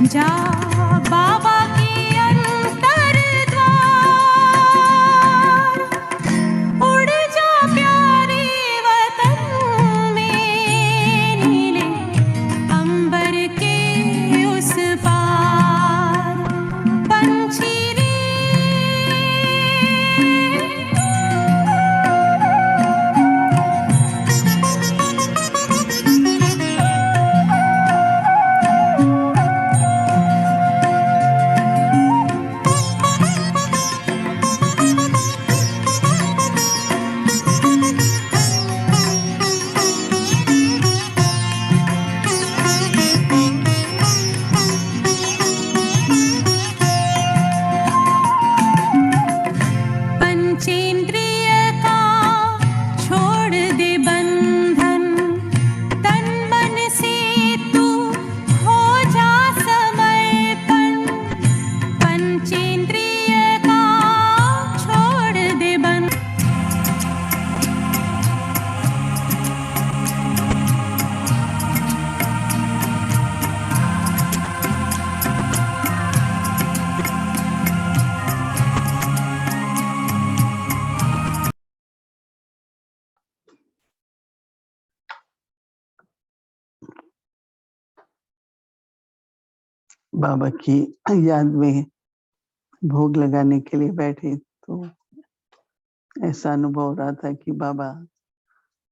जा बाबा के अंतर द्वार, उड़ जा प्यारे वतन में, नीले अंबर के उस पार। पंछी रे पंचेंद्रिय का छोड़ दे बंधन, तन मन से तू हो जा समर्पण। पंचेंद्रिय का छोड़ दे बंधन। बाबा की याद में भोग लगाने के लिए बैठे तो ऐसा अनुभव हो रहा था कि बाबा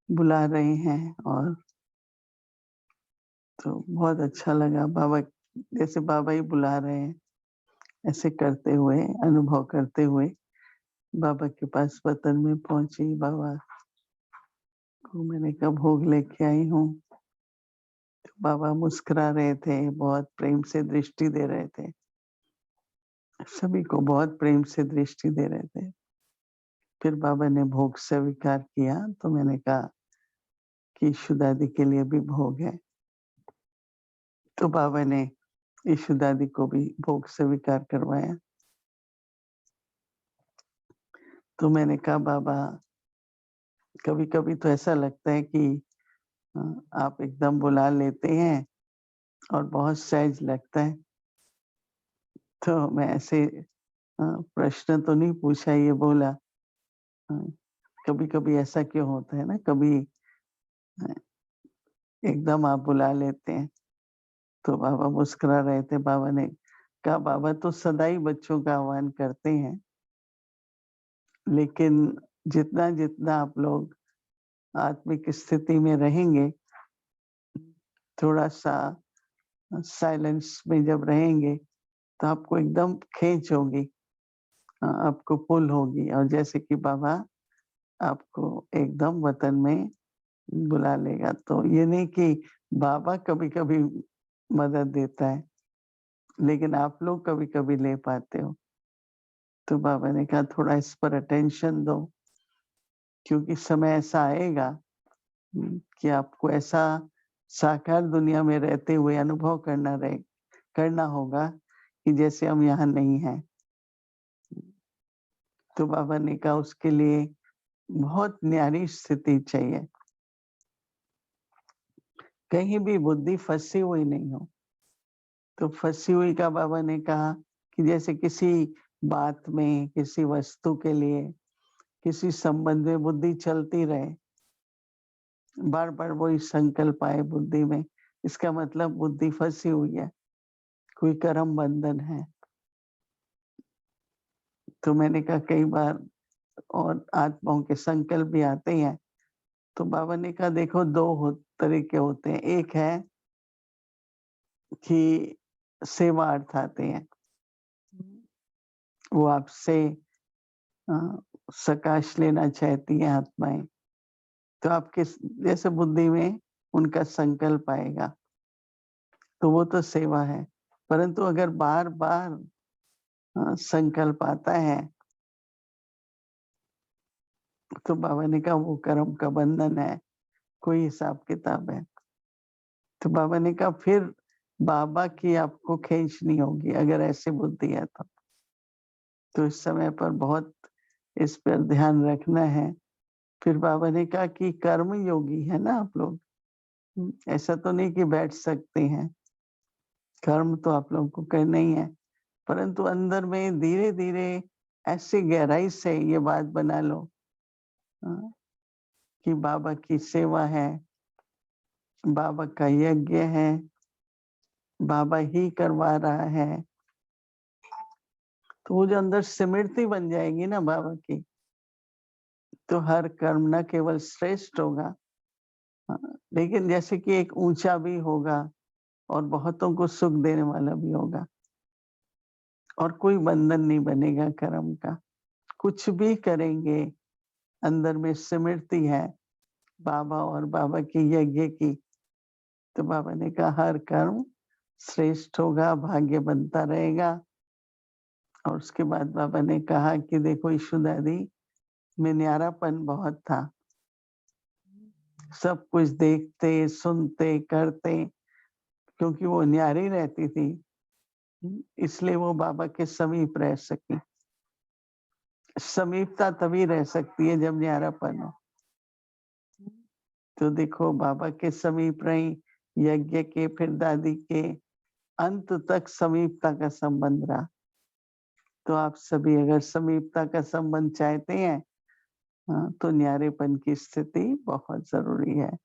बुला रहे हैं, और तो बहुत अच्छा लगा। बाबा जैसे बाबा ही बुला रहे हैं, ऐसे करते हुए, अनुभव करते हुए बाबा के पास वतन में पहुंची। बाबा को मैंने कहा भोग लेके आई हूँ। तो बाबा मुस्कुरा रहे थे, बहुत प्रेम से दृष्टि दे रहे थे, सभी को बहुत प्रेम से दृष्टि दे रहे थे। फिर बाबा ने भोग स्वीकार किया, तो मैंने कहा कि ईशु दादी के लिए भी भोग है। तो बाबा ने ईशु दादी को भी भोग स्वीकार करवाया। तो मैंने कहा बाबा, कभी-कभी तो ऐसा लगता है कि आप एकदम बुला लेते हैं और बहुत सहज लगता है। तो मैं ऐसे प्रश्न तो नहीं पूछा, ये बोला कभी-कभी ऐसा क्यों होता है ना, कभी एकदम आप बुला लेते हैं। तो बाबा मुस्कुरा रहे थे। बाबा ने कहा बाबा तो सदा ही बच्चों का आह्वान करते हैं, लेकिन जितना आप लोग आत्मिक स्थिति में रहेंगे, थोड़ा-सा साइलेंस में जब रहेंगे, तो आपको एकदम खींच होगी, आपको पुल होगी, और जैसे कि बाबा आपको एकदम वतन में बुला लेगा। तो ये नहीं कि बाबा कभी-कभी मदद देता है, लेकिन आप लोग कभी-कभी ले पाते हो। तो बाबा ने कहा थोड़ा इस पर अटेंशन दो, क्योंकि समय ऐसा आएगा कि आपको ऐसा साकार दुनिया में रहते हुए अनुभव करना होगा कि जैसे हम यहाँ नहीं हैं। तो बाबा ने कहा उसके लिए बहुत न्यारी स्थिति चाहिए, कहीं भी बुद्धि फंसी हुई नहीं हो। तो फंसी हुई का बाबा ने कहा कि जैसे किसी बात में, किसी वस्तु के लिए, किसी संबंध में बुद्धि चलती रहे, बार-बार वही संकल्प आए बुद्धि में, इसका मतलब बुद्धि फंसी हुई है, कोई कर्म बंधन है। तो मैंने कहा कई बार और आत्माओं के संकल्प भी आते हैं। तो बाबा ने कहा देखो तरीके होते हैं। एक है कि सेवार्थ आते हैं, वो आपसे सकाश लेना चाहती हैं आत्माएं, तो आपके जैसे बुद्धि में उनका संकल्प आएगा, तो वो तो सेवा है। परंतु अगर बार-बार संकल्प आता है, तो बाबा ने कहा वो कर्म का बंधन है, कोई हिसाब किताब है। तो बाबा ने कहा फिर बाबा की आपको खींचनी होगी अगर ऐसी बुद्धि है तो। तो इस समय पर बहुत इस पर ध्यान रखना है। फिर बाबा ने कहा कि कर्म योगी है ना आप लोग, ऐसा तो नहीं कि बैठ सकते हैं। कर्म तो आप लोगों को करना ही है, परंतु अंदर में धीरे-धीरे ऐसी गहराई से ये बात बना लो कि बाबा की सेवा है, बाबा का यज्ञ है, बाबा ही करवा रहा है। तो वो जो अंदर स्मृति बन जाएगी ना बाबा की, तो हर कर्म न केवल श्रेष्ठ होगा, लेकिन जैसे कि एक ऊँचा भी होगा और बहुतों को सुख देने वाला भी होगा और कोई बंधन नहीं बनेगा कर्म का। कुछ भी करेंगे, अंदर में स्मृति है बाबा और बाबा के यज्ञ की, तो बाबा ने कहा हर कर्म श्रेष्ठ होगा, भाग्य बनता रहेगा। और उसके बाद बाबा ने कहा कि देखो ईशु दादी में न्यारापन बहुत था। सब कुछ देखते, सुनते, करते, क्योंकि वो न्यारी रहती थी, इसलिए वो बाबा के समीप रह सकी। समीपता तभी रह सकती है जब न्यारापन हो। तो देखो बाबा के समीप रही, यज्ञ के, फिर दादी के, अंत तक समीपता का संबंध रहा। तो आप सभी अगर समीपता का संबंध चाहते हैं, तो न्यारेपन की स्थिति बहुत ज़रूरी है।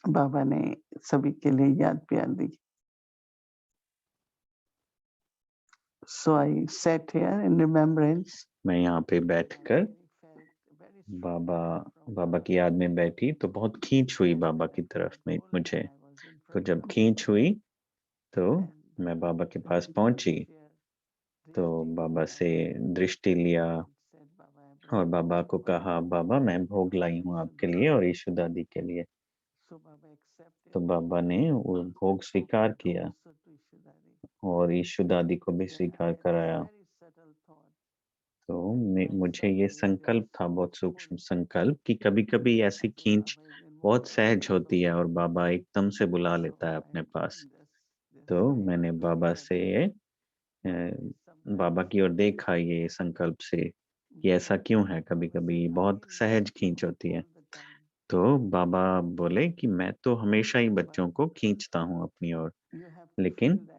बाबा ने सभी के लिए याद प्यार दी। So I sat here in remembrance. मैं यहाँ पे बैठकर बाबा की याद में बैठी तो बहुत खींच हुई बाबा की तरफ में मुझे। तो जब खींच हुई तो मैं बाबा के पास पहुंची, तो बाबा से दृष्टि लिया और बाबा को कहा, बाबा मैं भोग लाई हूँ आपके लिए और ईशु दादी के लिए। तो बाबा ने वो भोग स्वीकार किया और ईशु दादी को भी स्वीकार कराया। तो मुझे ये संकल्प था, बहुत सूक्ष्म संकल्प, कि कभी-कभी ऐसी खींच बहुत सहज होती है और बाबा एकदम से बुला लेता है अपने पास। तो मैंने बाबा से बाबा की ओर देखा ये संकल्प से कि ऐसा क्यों है, कभी-कभी बहुत सहज खींच होती है। तो बाबा बोले कि मैं तो हमेशा ही बच्चों को खींचता हूँ अपनी ओर, लेकिन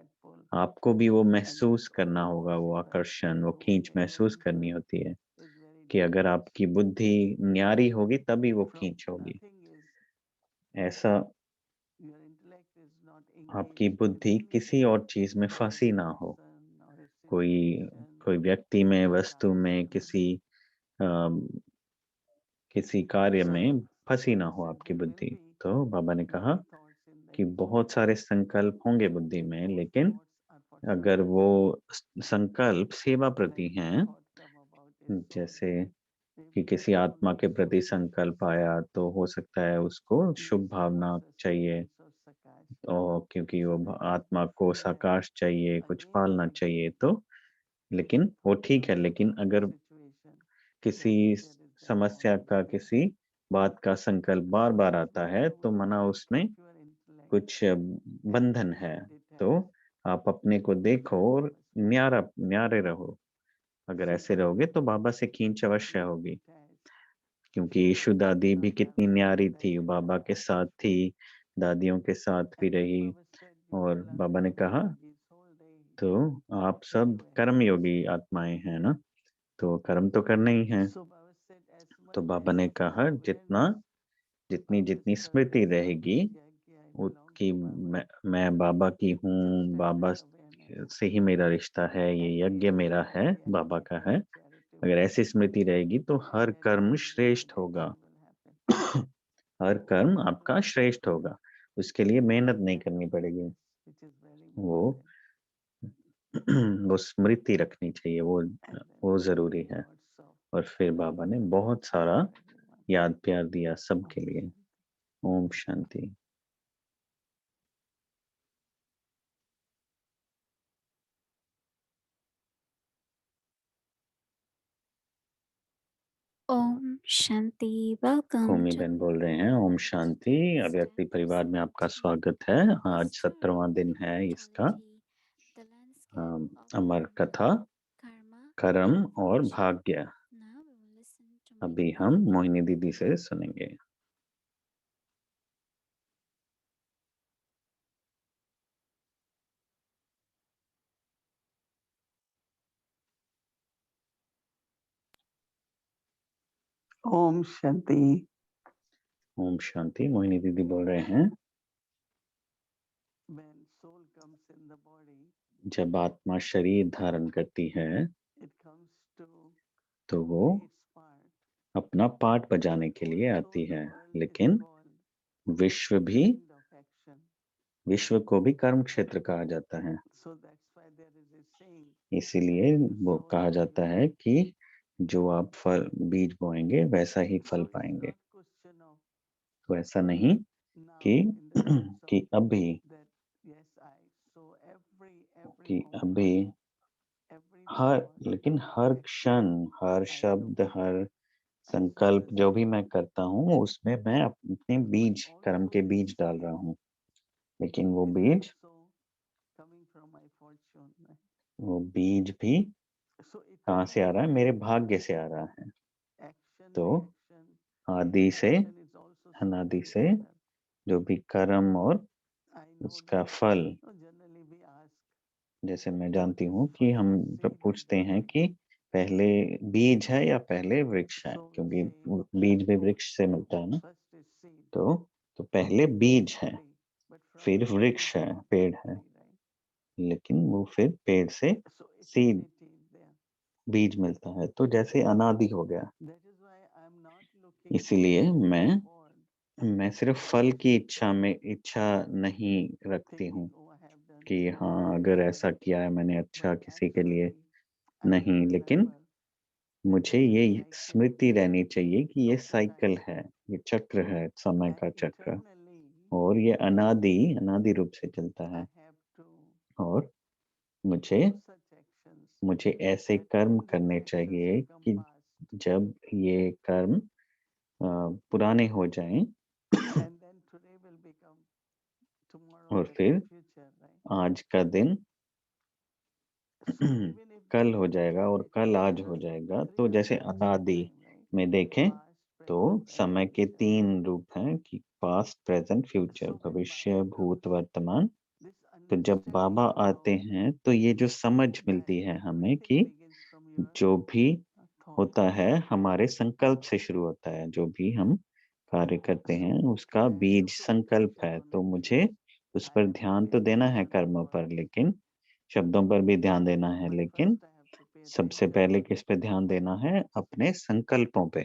आपको भी वो महसूस करना होगा, वो आकर्षण, वो खींच महसूस करनी होती है कि अगर आपकी बुद्धि न्यारी होगी तभी वो खींच होगी। ऐसा आपकी बुद्धि किसी और चीज़ में फँसी ना हो, कोई व्यक्ति में, वस्तु में, किसी कार्य में फँसी ना हो आपकी बुद्धि। तो बाबा ने कहा कि बहुत सारे संकल्प होंगे बुद्धि में, लेकिन अगर वो संकल्प सेवा प्रति हैं, जैसे कि किसी आत्मा के प्रति संकल्प आया तो हो सकता है उसको शुभ भावना चाहिए, और क्योंकि वो आत्मा को साकाश चाहिए, कुछ पालना चाहिए, तो लेकिन वो ठीक है। लेकिन अगर किसी समस्या का, किसी बात का संकल्प बार-बार आता है, तो माना उसमें कुछ बंधन है। तो आप अपने को देखो और न्यारे रहो। अगर ऐसे रहोगे तो बाबा से खींच अवश्य होगी, क्योंकि यीशु दादी भी कितनी न्यारी थी, बाबा के साथ थी, दादियों के साथ भी रही। और बाबा ने कहा, तो आप सब कर्मयोगी आत्माएं हैं ना, तो कर्म तो करने ही हैं। तो बाबा ने कहा जितनी जितनी स्मृति रहेगी उसकी, मैं बाबा की हूँ, बाबा से ही मेरा रिश्ता है, ये यज्ञ मेरा है, बाबा का है। अगर ऐसी स्मृति रहेगी तो हर कर्म श्रेष्ठ होगा। हर कर्म आपका श्रेष्ठ होगा, उसके लिए मेहनत नहीं करनी पड़ेगी। वो वो स्मृति रखनी चाहिए, वो ज़रूरी है। और फिर बाबा ने बहुत सारा याद प्यार दिया सबके लिए। Om Shanti. Om Shanti. Welcome Bhumi to बहन बोल रहे हैं, ओम शांति। अव्यक्ति परिवार में आपका स्वागत है। आज 17वां दिन है इसका। अमर कथा, कर्म और भाग्य। अभी हम मोहिनी दीदी से सुनेंगे। ओम शांति। ओम शांति। मोहिनी दीदी बोल रहे हैं, When soul comes in the body, जब आत्मा शरीर धारण करती है it comes to तो वो play its part. अपना पार्ट बजाने के लिए Also, आती the है, world is लेकिन called विश्व भी, field of action. विश्व को भी कर्म क्षेत्र कहा जाता है। So that's why there is a saying, इसीलिए वो कहा जाता है कि जो आप फल बीज बोएंगे वैसा ही फल so it's पाएंगे। not question of तो ऐसा नहीं now कि in the sense of कि अभी that yes I so every कि moment, अभी every हर, thought, लेकिन every हर action क्षण, हर I शब्द, do, हर I संकल्प जो भी suggest मैं करता हूँ उसमें मैं अपने बीज, कर्म also के this बीज डाल रहा saying हूँ। लेकिन वो is बीज, also coming from my fortune, right? वो बीज भी So it कहाँ से आ रहा है? मेरे भाग्य से आ रहा है। action, तो reaction, आदि से, action is also अनादि something से better. जो भी कर्म और I know उसका that फल, generally we ask जैसे मैं what जानती is हूँ कि first, हम जब seed or पूछते हैं tree? कि पहले बीज है या पहले वृक्ष है, So we क्योंकि say बीज भी वृक्ष से मिलता है ना। first is seed, तो पहले then बीज है, tree, but from फिर tree we वृक्ष है, get पेड़ है, tree, right? लेकिन वो फिर पेड़ से So seed, eternity is there. बीज मिलता है। तो जैसे अनादि हो गया। That is why I am not looking इसीलिए only for reward, मैं सिर्फ फल की इच्छा नहीं रखती हूँ thinking oh I have done कि so हाँ much, अगर ऐसा किया है मैंने but अच्छा किसी के लिए, actually I नहीं, should लेकिन remember मुझे this ये cycle स्मृति रहनी चाहिए कि ये of the साइकिल time है, ये चक्र है समय and का चक्र, eternally और ये अनादि रूप से चलता I है। have to और मुझे do such actions मुझे ऐसे that कर्म when करने these actions चाहिए become कि past जब ये कर्म पुराने हो जाएं and then today will become tomorrow और that फिर is future, right? आज का दिन So even if कल there हो is जाएगा और a कल आज हो just जाएगा। तो three जैसे levels of अनादि time, right? में देखें Past, तो present and समय के future. 3 रूप हैं कि past, present, future, So when भविष्य, Baba भूत, comes, वर्तमान। this तो जब understanding बाबा of आते how हैं तो ये जो समझ that मिलती है हमें everything कि begins from your जो भी thought. होता है हमारे संकल्प से शुरू होता है, जो भी हम कार्य करते हैं उसका I have बीज to संकल्प attention है। on तो मुझे actions. उस I पर have to ध्यान pay तो देना है attention on कर्मों पर, words. लेकिन शब्दों पर भी ध्यान देना है, But लेकिन first I have to pay सबसे attention पहले on किस पे ध्यान देना है? अपने संकल्पों पे।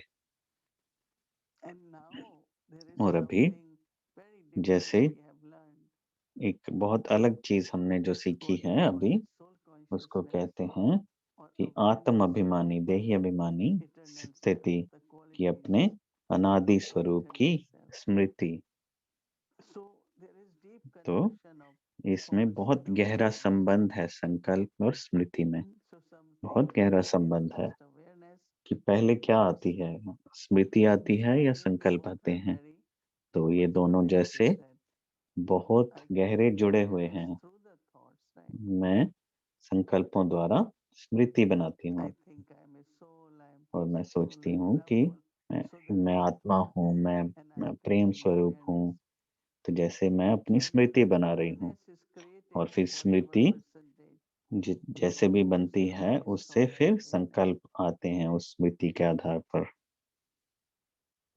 and now there is और अभी something very different जैसे we have learned. एक बहुत अलग चीज हमने जो सीखी What है we call अभी, as soul उसको consciousness कहते हैं or कि आत्म awareness अभिमानी, of देही अभिमानी eternal self, स्थिति, the कि qualities अपने अनादि of स्वरूप की eternal self. Smriti. So there is deep तो connection of इसमें thoughts बहुत and गहरा awareness. संबंध है संकल्प और स्मृति में, So something बहुत गहरा is संबंध है first awareness. कि पहले क्या आती है, स्मृति आती So है या I know you संकल्प both आते are हैं। very तो ये much दोनों connected जैसे that बहुत I get गहरे जुड़े हुए awareness हैं। through the thoughts, right? मैं संकल्पों द्वारा स्मृति बनाती I हूँ think I am a soul, I am और मैं peaceful, सोचती I am हूँ कि lovable. मैं So the मैं thought आत्मा हूँ, and I मैं am प्रेम catching स्वरूप हूँ। awareness. तो जैसे मैं अपनी And स्मृति this बना रही हूँ, awareness is created और by फिर whatever स्मृति percentage जैसे भी thoughts बनती and है ways उससे thought फिर are there, right? संकल्प आते हैं उस स्मृति के आधार पर।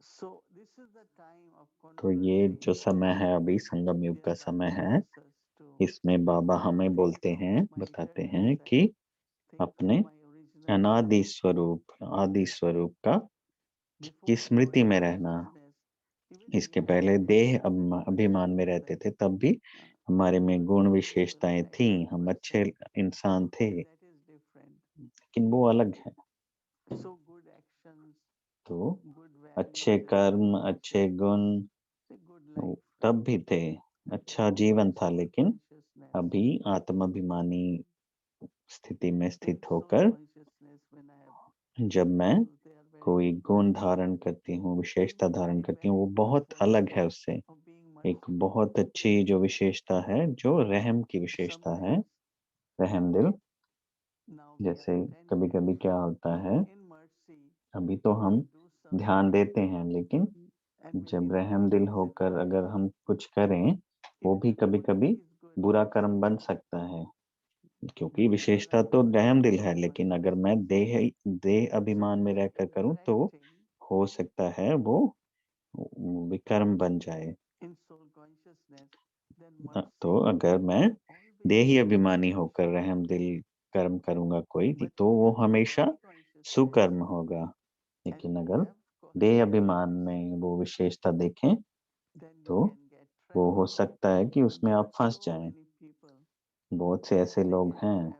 So this is the time of तो ये conversing जो समय है अभी संगम युग का where समय Baba है, asks us to इसमें बाबा हमें बोलते think हैं, of my बताते eternal हैं self, कि think अपने of my original अनादि self. स्वरूप, आदि स्वरूप का Before की the स्मृति body में रहना। consciousness, even इसके we पहले had देह some अभिमान में qualities रहते like थे, तब भी हमारे we में were गुण good people, विशेषताएं nice थी, हम अच्छे person, इंसान थे, but that is different. लेकिन वो अलग है। So good actions, तो good अच्छे values and कर्म, good अच्छे wishes, गुण it's a good life, तब right? भी थे, But अच्छा now जीवन in था, soul लेकिन consciousness, अभी आत्माभिमानी स्थिति में in स्थित soul होकर consciousness, when I have जब मैं values, they are very कोई different. गुण धारण करती हूँ, विशेषता धारण A करती हूँ, वो very good बहुत अलग है quality उससे। of being एक merciful. बहुत अच्छी जो विशेषता है, जो रहम की विशेषता है, Sometimes रहम दिल। now we are जैसे कभी attentive कभी क्या होता है, in mercy, अभी तो हम we do some ध्यान देते हैं, लेकिन and maybe जब the रहम दिल action is a होकर good अगर action. हम कुछ करें, वो Even भी the कभी कभी quality is good, बुरा but कर्म बन still सकता है, क्योंकि because we विशेषता are तो रहम दिल है। soul लेकिन अगर conscious. मैं देह So अभिमान में when रहकर we करूं are तो acting, हो सकता है वो विकर्म बन जाए। तो अगर मैं देही अभिमानी होकर रहम दिल कर्म करूंगा कोई तो वो हमेशा सुकर्म होगा। लेकिन अगर देह अभिमान में वो विशेषता देखें तो वो हो सकता है कि उसमें आप फंस जाएं। बहुत से ऐसे लोग हैं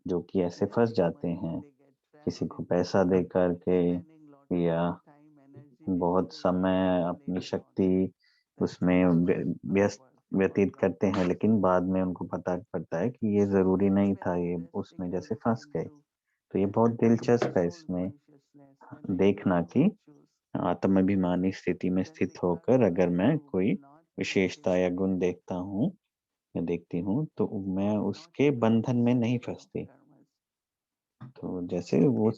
जो कि ऐसे फंस जाते हैं, किसी को पैसा दे करके या बहुत समय अपनी शक्ति उसमें व्यस्त व्यतीत करते हैं, लेकिन बाद में उनको पता पड़ता है कि ये जरूरी नहीं था, ये उसमें जैसे फंस गए। तो ये बहुत दिलचस्प है इसमें देखना कि आत्माभिमानी स्थिति में स्थित होकर अगर मैं कोई विशेषता या गुण देखता हूँ या देखती हूँ तो मैं उसके बंधन में नहीं फंसती। तो जैसे वो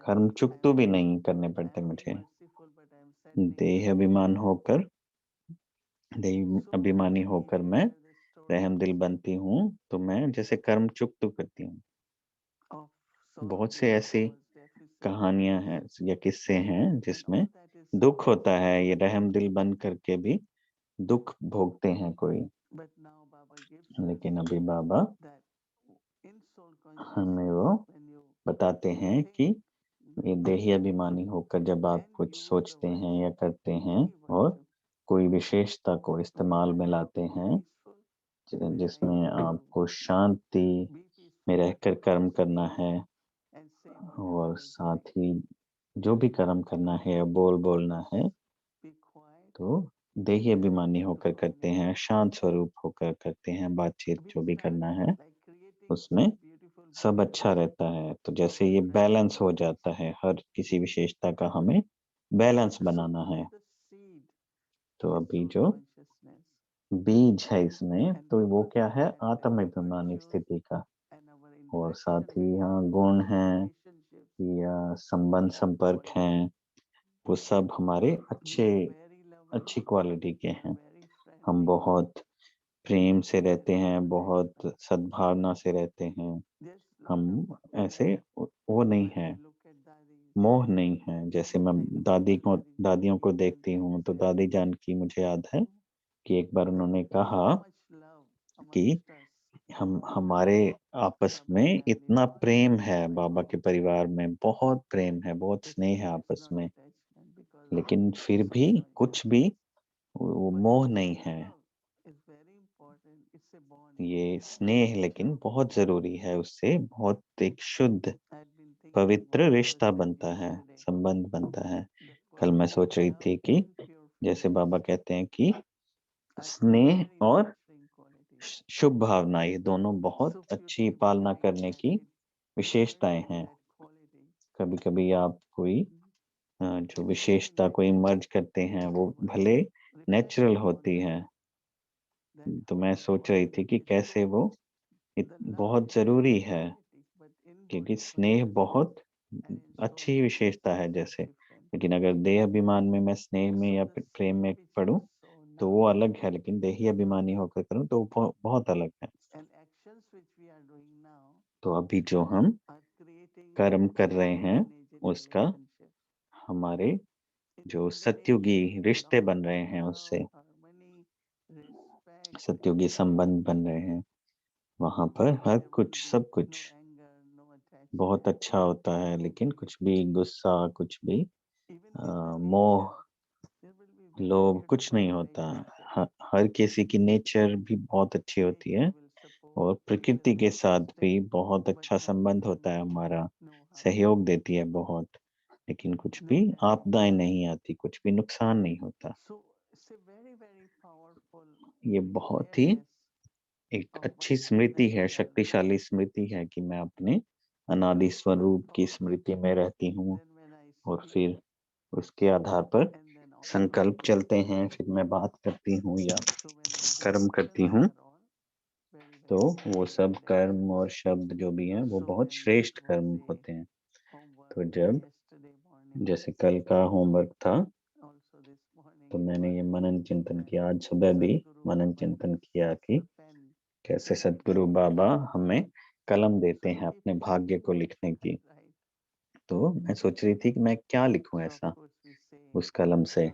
कर्म चुकतो भी नहीं करने पड़ते मुझे। देह अभिमान होकर देह अभिमानी होकर मैं रहम दिल बनती हूँ तो मैं जैसे कर्म चुकतो करती हूँ। बहुत से ऐसी कहानियां हैं या किस्से हैं जिसमें दुख होता है, ये रहम दिल बन करके भी दुख भोगते हैं कोई। लेकिन अभी बाबा हमें वो बताते हैं कि ये देही अभिमानी होकर जब आप कुछ सोचते हैं या करते हैं और कोई विशेषता को इस्तेमाल में लाते हैं जिसमें आपको शांति में रहकर कर्म करना है और साथ ही जो भी कर्म करना है या बोलना है तो देही अभिमानी होकर करते हैं, शांत स्वरूप होकर करते हैं, बातचीत जो भी करना है उसमें सब अच्छा रहता है। तो जैसे ये बैलेंस हो जाता है, हर किसी विशेषता का हमें बैलेंस बनाना है। तो अभी जो बीज है इसमें तो वो क्या है, आत्माभिमानी स्थिति का। और साथ ही यहाँ गुण है या संबंध संपर्क हैं, वो सब हमारे अच्छी क्वालिटी के हैं। हम बहुत प्रेम से रहते हैं, बहुत सद्भावना से रहते हैं। हम ऐसे वो नहीं है, मोह नहीं है। जैसे मैं दादियों को देखती हूँ तो दादी जान की मुझे याद है कि एक बार उन्होंने कहा कि हम हमारे आपस में इतना प्रेम है, बाबा के परिवार में बहुत प्रेम है, बहुत स्नेह है आपस में, लेकिन फिर भी कुछ भी वो मोह नहीं है। ये स्नेह लेकिन बहुत जरूरी है, उससे बहुत एक शुद्ध पवित्र रिश्ता बनता है, संबंध बनता है। कल मैं सोच रही थी कि जैसे बाबा कहते हैं कि स्नेह और शुभ भावना ये दोनों बहुत अच्छी पालना करने की विशेषताएं हैं। कभी कभी आप कोई जो विशेषता कोई मर्ज करते हैं वो भले नेचुरल होती है, तो मैं सोच रही थी कि कैसे वो बहुत जरूरी है, क्योंकि स्नेह बहुत अच्छी विशेषता है जैसे। लेकिन अगर देह अभिमान में मैं स्नेह में या प्रेम में पढ़ूं तो वो अलग है, लेकिन देही अभिमानी होकर करूं तो वो बहुत अलग है। तो अभी जो हम कर्म कर रहे हैं उसका हमारे जो सत्युगी रिश्ते बन रहे हैं उससे सत्युगी संबंध बन रहे हैं, वहां पर हर कुछ सब कुछ बहुत अच्छा होता है। लेकिन कुछ भी गुस्सा, कुछ भी मोह, लोभ कुछ नहीं होता। हर किसी की नेचर भी बहुत अच्छी होती है और प्रकृति के साथ भी बहुत अच्छा संबंध होता है हमारा, सहयोग देती है बहुत। लेकिन कुछ भी आपदाएं नहीं आती, कुछ भी नुकसान नहीं होता। ये बहुत ही एक अच्छी स्मृति है, शक्तिशाली स्मृति है कि मैं अपने अनादि स्वरूप की स्मृति में रहती हूँ और फिर उसके आधार पर संकल्प चलते हैं, फिर मैं बात करती हूँ या कर्म करती हूँ तो वो सब कर्म और शब्द जो भी हैं वो बहुत श्रेष्ठ कर्म होते हैं। तो जब जैसे कल का होमवर्क था तो मैंने ये मनन चिंतन किया, आज सुबह भी मनन चिंतन किया कि कैसे सद्गुरु बाबा हमें कलम देते हैं अपने भाग्य को लिखने की। तो मैं सोच रही थी कि मैं क्या लिखूं ऐसा उस कलम से।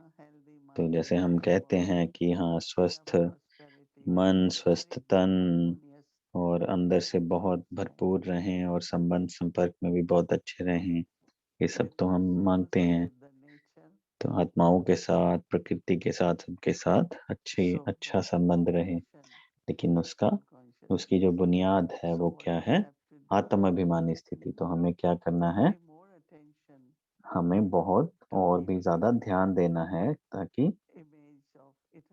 तो जैसे हम कहते हैं कि हाँ, स्वस्थ मन, स्वस्थ तन और अंदर से बहुत भरपूर रहें और संबंध संपर्क में भी बहुत अच्छे रहें, ये सब तो हम मानते हैं। तो आत्माओं के साथ, प्रकृति के साथ, सबके साथ अच्छा संबंध रहे। लेकिन उसकी जो बुनियाद है वो क्या है? आत्म अभिमानी स्थिति। तो हमें क्या करना है? हमें बहुत और भी ज्यादा ध्यान देना है ताकि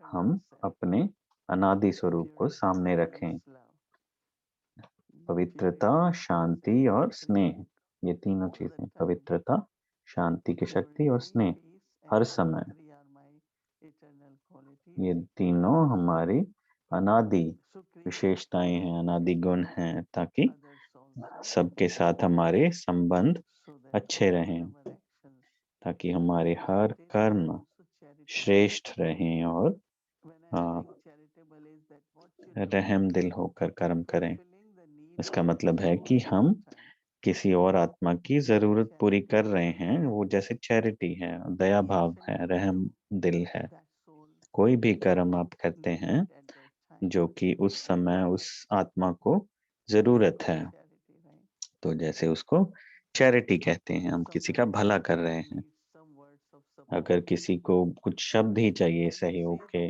हम अपने अनादि स्वरूप को सामने रखें। पवित्रता, शांति और स्नेह, ये तीनों चीजें, पवित्रता, शांति की शक्ति और स्नेह, हर समय ये तीनों हमारी अनादि विशेषताएं हैं, अनादि गुण हैं, ताकि सबके साथ हमारे संबंध अच्छे रहें, ताकि हमारे हर कर्म श्रेष्ठ रहें और रहम दिल होकर कर्म करें। इसका मतलब है कि हम किसी और आत्मा की जरूरत पूरी कर रहे हैं, वो जैसे चैरिटी है, दया भाव है, रहम दिल है। कोई भी कर्म आप करते हैं जो कि उस समय उस आत्मा को जरूरत है, तो जैसे उसको चैरिटी कहते हैं, हम किसी का भला कर रहे हैं। अगर किसी को कुछ शब्द ही चाहिए सहयोग के,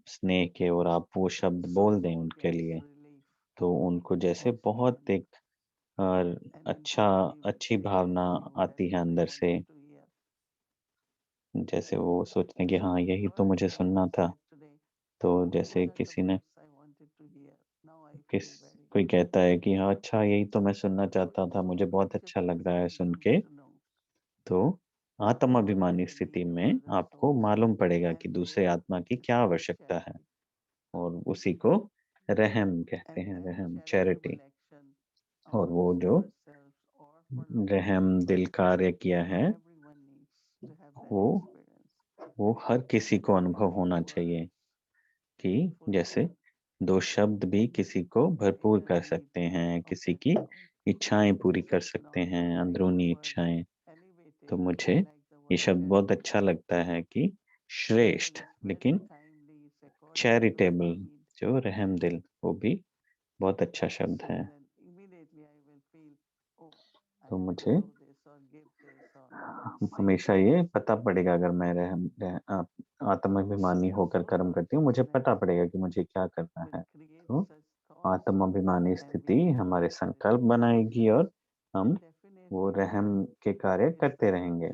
स्नेह के, और आप वो शब्द बोल दें उनके लिए, तो उनको जैसे बहुत एक अच्छी भावना आती है अंदर से, जैसे वो सोचते हैं कि हाँ, यही तो मुझे सुनना था। तो जैसे किस कोई कहता है कि हाँ, अच्छा, यही तो मैं सुनना चाहता था, मुझे बहुत अच्छा लग रहा है सुन के। तो आत्म अभिमानी स्थिति में आपको मालूम पड़ेगा कि दूसरे आत्मा की क्या आवश्यकता है, और उसी को रहम कहते हैं, रहम, चैरिटी। और वो जो रहम दिल कार्य किया है, वो वो हर किसी को अनुभव होना चाहिए कि जैसे दो शब्द भी किसी को भरपूर कर सकते हैं, किसी की इच्छाएं पूरी कर सकते हैं, अंदरूनी इच्छाएं। तो मुझे ये शब्द बहुत अच्छा लगता है कि श्रेष्ठ, लेकिन चैरिटेबल, जो रहम दिल, वो भी बहुत अच्छा शब्द है। तो मुझे हमेशा ये पता पड़ेगा, अगर मैं आत्माभिमानी होकर कर्म करती हूँ, मुझे पता पड़ेगा कि मुझे क्या करना है। तो आत्माभिमानी स्थिति हमारे संकल्प बनाएगी और हम वो रहम के कार्य करते रहेंगे।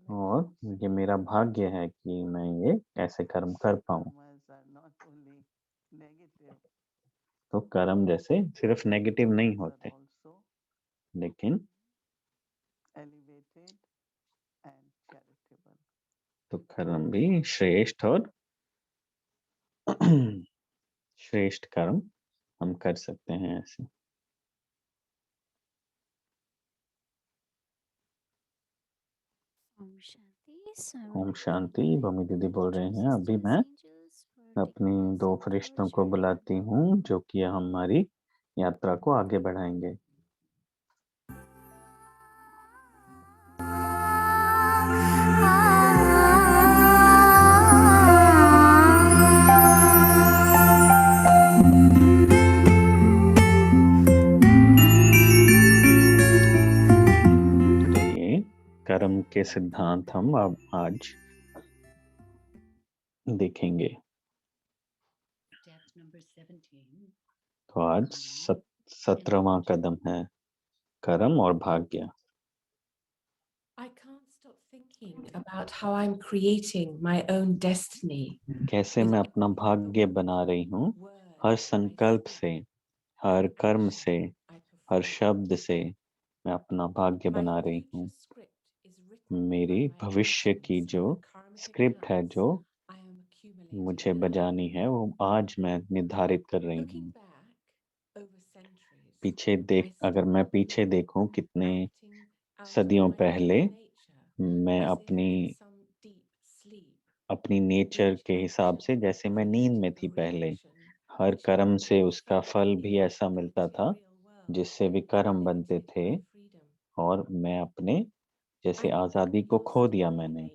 और ये मेरा भाग्य है कि मैं ये ऐसे कर्म कर पाऊँ। तो कर्म जैसे सिर्फ नेगेटिव नहीं होते, लेकिन तो कर्म भी श्रेष्ठ और श्रेष्ठ कर्म हम कर सकते हैं ऐसे। Om Shanti. So I Om would Shanti. like भूमि दीदी बोल रहे teachers, हैं, अभी sisters, मैं angels for अपनी taking us 2 in the फरिश्तों को journey. बुलाती हूँ, जो कि हमारी यात्रा को आगे बढ़ाएंगे। तो ये कर्म के सिद्धांत हम अब आज देखेंगे। तो आज 17वां कदम है कर्म और भाग्य। I can't stop thinking about how I'm creating my own destiny. कैसे मैं अपना भाग्य बना रही हूँ, हर संकल्प से, हर कर्म से, हर शब्द से मैं अपना भाग्य बना रही हूँ। मेरी भविष्य की जो स्क्रिप्ट है, जो मुझे बजानी है, वो आज मैं निर्धारित कर रही हूँ। अगर मैं पीछे देखूं, कितने सदियों पहले मैं अपनी नेचर के हिसाब से, जैसे मैं नींद में थी पहले, हर कर्म से उसका फल भी ऐसा मिलता था जिससे विकर्म बनते थे और मैं अपने जैसे आजादी को खो दिया मैंने,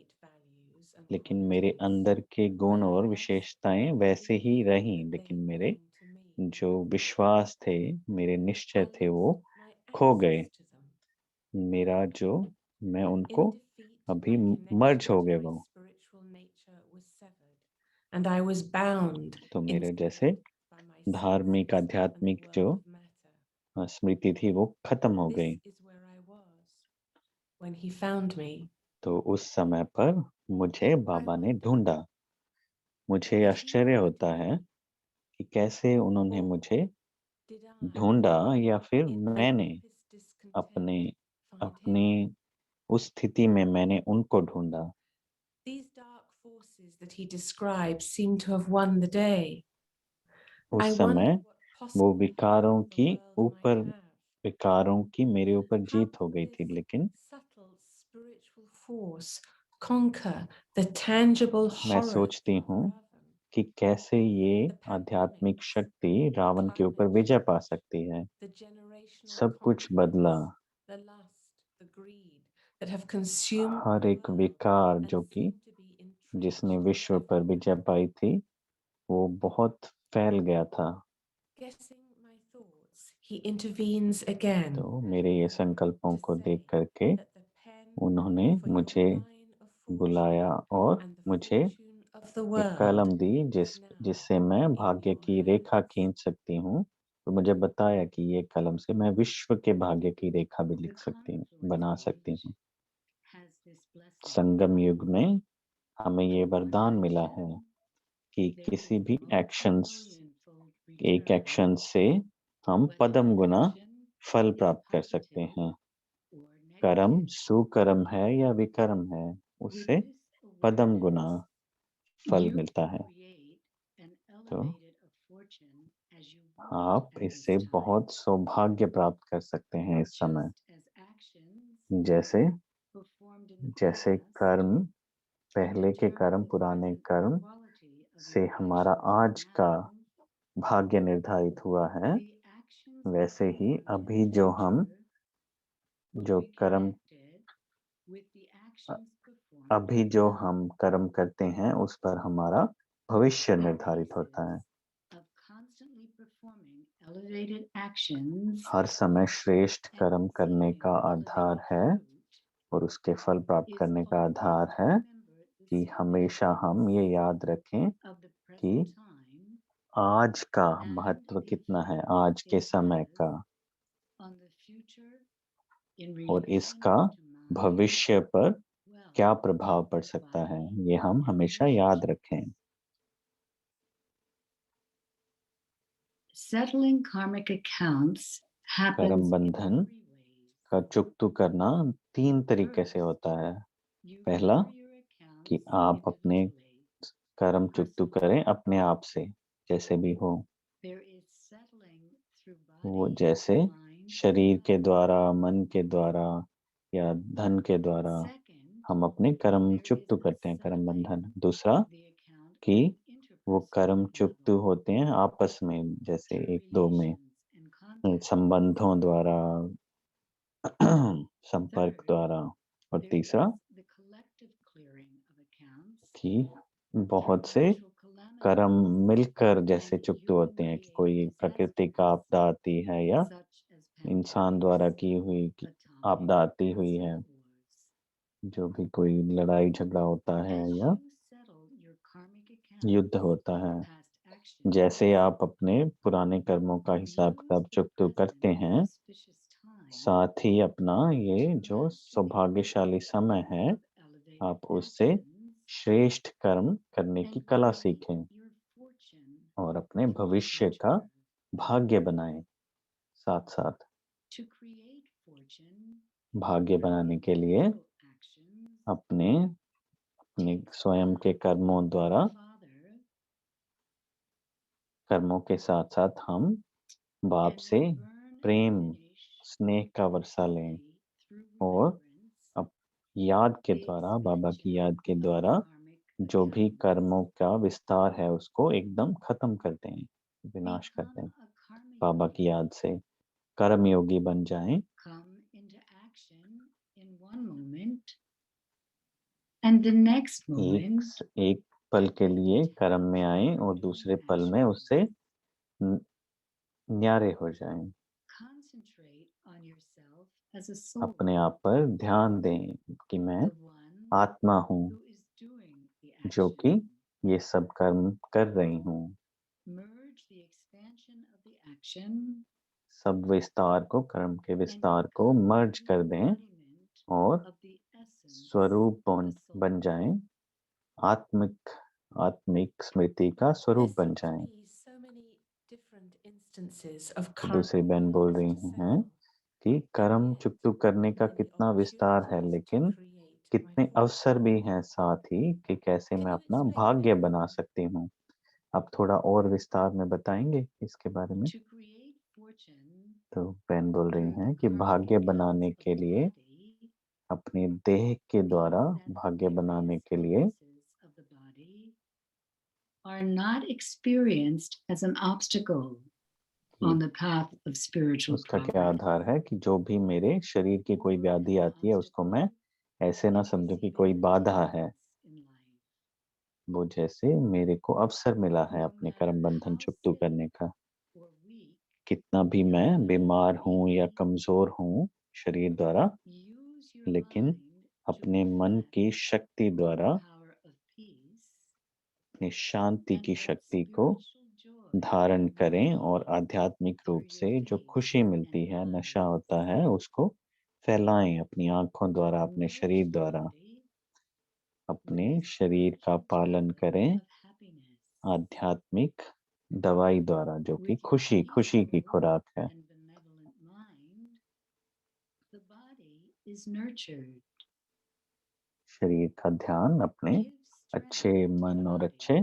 लेकिन मेरे अंदर के गुण और विशेषताएं वैसे ही रहीं, लेकिन मेरे जो विश्वास थे, मेरे निश्चय थे वो खो गए। मेरा जो मैं उनको अभी मर्ज हो गए वो। And I was bound तो मेरे instead जैसे by my धार्मिक senses and the आध्यात्मिक world जो of matter. स्मृति थी वो खत्म हो This गई। is where I was when he found me. तो उस समय पर मुझे बाबा ने ढूंढा। मुझे आश्चर्य होता है कि कैसे उन्होंने मुझे Did I, ढूंढा, या फिर in my मैंने deepest discontent, अपने find अपनी him? उस स्थिति में मैंने उनको ढूंढा। These dark forces that he describes seem to have won the day. उस I समय wonder what वो possible विकारों power the की world ऊपर might have. विकारों की मेरे ऊपर How जीत हो can गई थी, this लेकिन subtle spiritual force conquer the tangible मैं horrors सोचती of हूँ Ravan? कि कैसे ये The आध्यात्मिक pandemics, शक्ति the रावण के ऊपर climate विजय पा change, सकती है। the generational सब कुछ conflicts, बदला। the lust, the greed that have consumed her the एक world विकार and जो कि seem to be जिसने entrenched विश्व पर everywhere. विजय पाई थी, वो बहुत फैल गया था। Guessing my thoughts, he intervenes again तो मेरे ये संकल्पों to को say देख करके that the pen उन्होंने for your मुझे line of fortune बुलाया और and the मुझे fortune of the एक world कलम दी is now जिससे मैं भाग्य in की your रेखा hands. खींच सकती हूँ। तो मुझे बताया कि ये कलम से मैं विश्व के भाग्य की रेखा भी लिख सकती हूँ, बना सकती हूँ। संगम युग में हमें ये वरदान मिला है कि किसी भी एक एक्शन से हम पदम गुना फल प्राप्त कर सकते हैं। कर्म सुकर्म है या विकर्म है, उससे पदम गुना फल मिलता है। तो आप इससे बहुत सौभाग्य प्राप्त कर सकते हैं इस समय। जैसे जैसे कर्म, पहले के कर्म, पुराने कर्म से हमारा आज का भाग्य निर्धारित हुआ है, वैसे ही अभी जो हम अभी जो हम कर्म करते हैं उस पर हमारा भविष्य निर्धारित होता है। हर समय श्रेष्ठ कर्म करने का आधार है और उसके फल प्राप्त करने का आधार है कि हमेशा हम ये याद रखें कि आज का महत्व कितना है, आज के समय का, और इसका भविष्य पर क्या प्रभाव पड़ सकता है, ये हम हमेशा याद रखें। कर्म बंधन का चुकतू करना 3 तरीके से होता है। पहला कि आप अपने कर्म चुकतू करें अपने आप से, जैसे भी हो, वो जैसे शरीर के द्वारा, मन के द्वारा या धन के द्वारा हम अपने कर्म चुकतू करते हैं, कर्म बंधन। दूसरा कि वो कर्म चुकतू होते हैं आपस में, जैसे एक दो में संबंधों द्वारा संपर्क द्वारा। और तीसरा कि बहुत से कर्म मिलकर जैसे चुकतू होते हैं, कि कोई प्राकृतिक आपदा आती है या इंसान द्वारा की हुई आपदा आती हुई है, जो भी कोई लड़ाई झगड़ा होता है या युद्ध होता है। जैसे आप अपने पुराने कर्मों का हिसाब किताब चुकतू करते हैं, साथ ही अपना ये जो सौभाग्यशाली समय है, आप उससे श्रेष्ठ कर्म करने की कला सीखें और अपने भविष्य का भाग्य बनाएं। साथ साथ भाग्य बनाने के लिए अपने स्वयं के कर्मों के साथ साथ हम बाप से प्रेम स्नेह का वर्षा लें और अब याद के द्वारा, बाबा की याद के द्वारा जो भी कर्मों का विस्तार है उसको एकदम खत्म कर दें, विनाश कर दें बाबा की याद से। कर्मयोगी बन जाएं, come into action in one moment, and the next moment एक पल के लिए कर्म में आए और दूसरे पल में उससे न्यारे हो जाएं। concentrate on yourself as a soul, अपने आप पर ध्यान दें कि मैं the one आत्मा हूँ who is doing the जो कि action. ये सब कर्म कर रही हूँ। Merge the expansion of the action सब विस्तार को, कर्म के and विस्तार को मर्ज become कर दें embodiment और of the essence स्वरूप of the soul. बन जाएं, आत्मिक स्मृति का There स्वरूप बन seem to जाएं। be so many different instances of तो दूसरी karma बहन बोल रही to हैं settle, कि and कर्म yet चुकतू करने का many कितना विस्तार है, opportunities to लेकिन create कितने my future. अवसर भी हैं साथ ही कि कैसे Can मैं you अपना explain a भाग्य bit बना more? सकती हूँ। आप थोड़ा और विस्तार में बताएंगे इसके बारे में? To create fortune तो बहन बोल रही through the हैं कि karmic भाग्य acts बनाने of के the लिए, body अपने देह के द्वारा means that the भाग्य बनाने various के लिए illnesses of the body are not experienced as an obstacle on the path of spiritual उसका क्या progress. आधार है कि जो भी मेरे शरीर की कोई व्याधि आती है उसको मैं ऐसे ना समझूं कि कोई बाधा है, In life. वो जैसे मेरे को अवसर मिला है No अपने matter कर्म बंधन how चुकतू sick करने का। or weak, कितना भी मैं बीमार हूँ या कमजोर हूँ शरीर द्वारा, use your लेकिन mind to अपने मन reflect की शक्ति on द्वारा, the power of peace अपनी शांति and की let शक्ति को spiritual joy धारण करें और radiate आध्यात्मिक रूप through your से जो face खुशी मिलती and है, eyes. नशा होता है, उसको फैलाएं अपनी आंखों द्वारा, अपने Nourish शरीर the द्वारा। body अपने with शरीर का spiritual पालन tablet करें of happiness. आध्यात्मिक दवाई द्वारा, जो कि With your खुशी की peaceful खुराक है। and benevolent mind, the body is nurtured. शरीर का ध्यान अपने Give अच्छे strength to the मन और body, अच्छे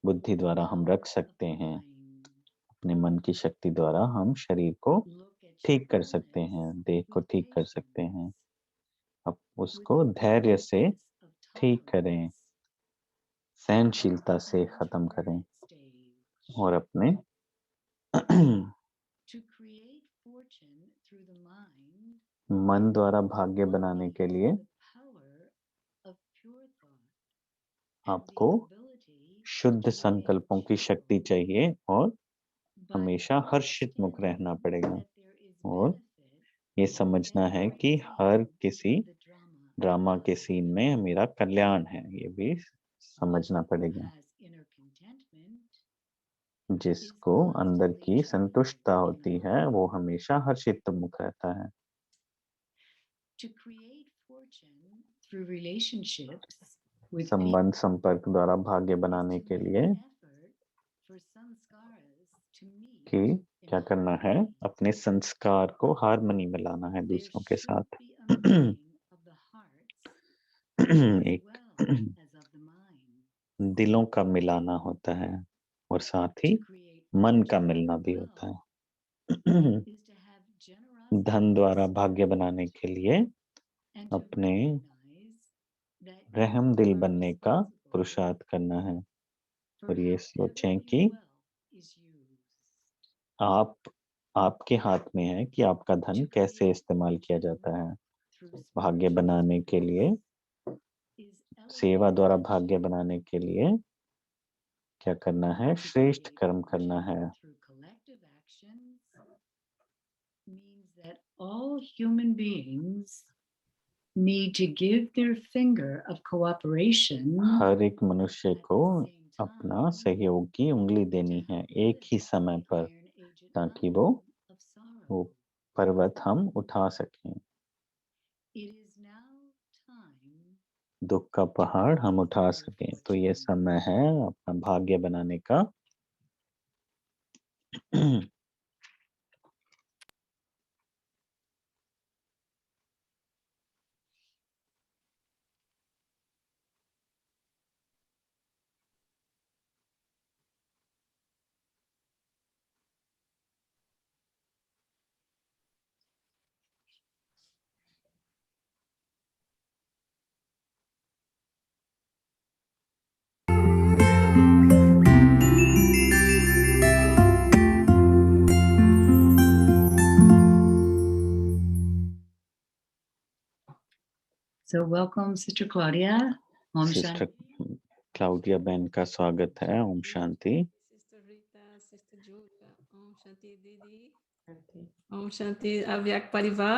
बुद्धि the द्वारा हम power रख of सकते the हैं। mind. अपने मन की शक्ति द्वारा हम शरीर को Look at your ठीक कर सकते illness हैं, देह को with ठीक कर सकते patience, हैं। अब with उसको the धैर्य से openness of ठीक करें, tolerance सहनशीलता से and खत्म करें transference stage. और अपने To create fortune through the mind, मन द्वारा भाग्य one बनाने के needs लिए the power of pure thought and the आपको ability शुद्ध to संकल्पों remain की शक्ति cheerful. चाहिए और By हमेशा हर्षित मुख रहना understanding पड़ेगा that there is और benefit ये in समझना है every कि हर scene किसी of the drama of drama के life. सीन में मेरा कल्याण है, ये भी समझना One who पड़ेगा। has inner contentment जिसको अंदर की संतुष्टता होती है वो हमेशा हर्षित मुख रहता है। to create fortune through relationships with संबंध संपर्क द्वारा भाग्य बनाने के लिए कि क्या करना है, अपने संस्कार को हार्मनी में लाना है दूसरों के साथ। एक दिलों का मिलाना होता है और साथ ही मन का मिलना भी होता है। धन द्वारा भाग्य बनाने के लिए अपने रहम दिल बनने का पुरुषार्थ करना है और ये सोचें कि आपके हाथ में है कि आपका धन कैसे इस्तेमाल किया जाता है। भाग्य बनाने के लिए, सेवा द्वारा भाग्य बनाने के लिए क्या करना है, श्रेष्ठ कर्म करना है। means that all human beings need to give their finger of cooperation हर एक मनुष्य को अपना सहयोग की उंगली देनी है एक ही समय पर, ताकि वो पर्वत हम उठा सकें। दुख का पहाड़ हम उठा सकें। तो ये समय है अपना भाग्य बनाने का। So welcome, Sister Claudia. Om sister Shanti. Claudia बहन का स्वागत है। Om Shanti. Sister Rita, Sister Julia, Om Shanti Didi, Om Shanti Avyak Parivar.